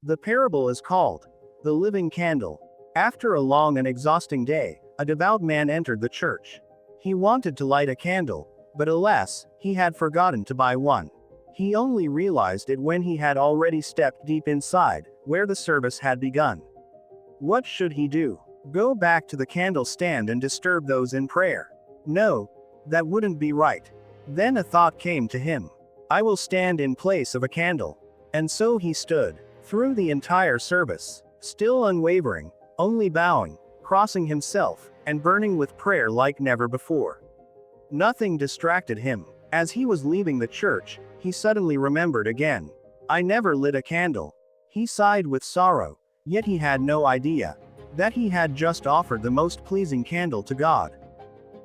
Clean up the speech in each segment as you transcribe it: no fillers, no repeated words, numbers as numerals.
The parable is called the living candle. After a long and exhausting day, a devout man entered the church. He wanted to light a candle, but alas, he had forgotten to buy one. He only realized it when he had already stepped deep inside, where the service had begun. What should he do? Go back to the candle stand and disturb those in prayer? No, that wouldn't be right. Then a thought came to him. I will stand in place of a candle. And so he stood, through the entire service, still unwavering, only bowing, crossing himself, and burning with prayer like never before. Nothing distracted him. As he was leaving the church, he suddenly remembered again. I never lit a candle. He sighed with sorrow, yet he had no idea that he had just offered the most pleasing candle to God.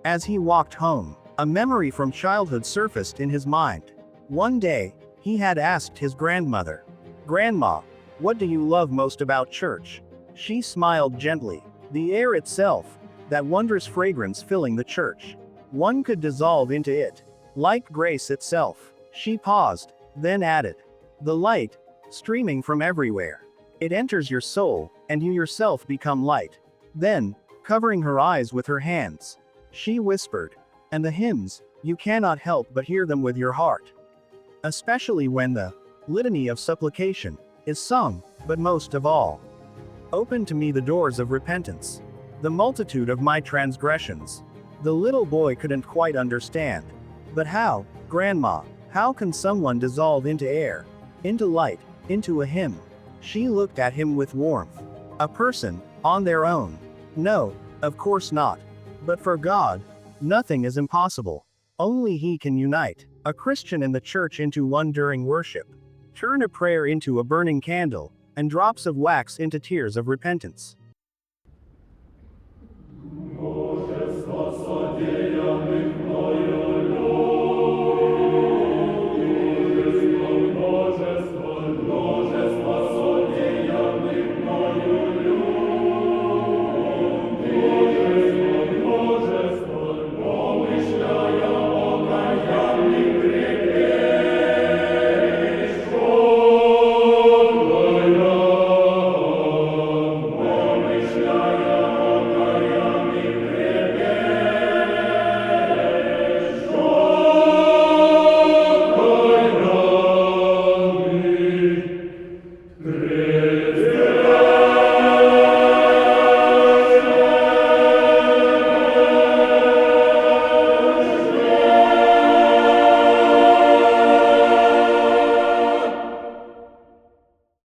As he walked home, a memory from childhood surfaced in his mind. One day, he had asked his grandmother, "Grandma, what do you love most about church?" She smiled gently. The air itself, that wondrous fragrance filling the church. One could dissolve into it, like grace itself. She paused, then added, the light, streaming from everywhere. It enters your soul, and you yourself become light. Then, covering her eyes with her hands, she whispered, and the hymns, you cannot help but hear them with your heart. Especially when the litany of supplication is sung, but most of all, open to me the doors of repentance. The multitude of my transgressions. The little boy couldn't quite understand. But how, Grandma, how can someone dissolve into air, into light, into a hymn? She looked at him with warmth. A person, on their own? No, of course not. But for God, nothing is impossible. Only He can unite a Christian and the church into one during worship, turn a prayer into a burning candle, and drops of wax into tears of repentance.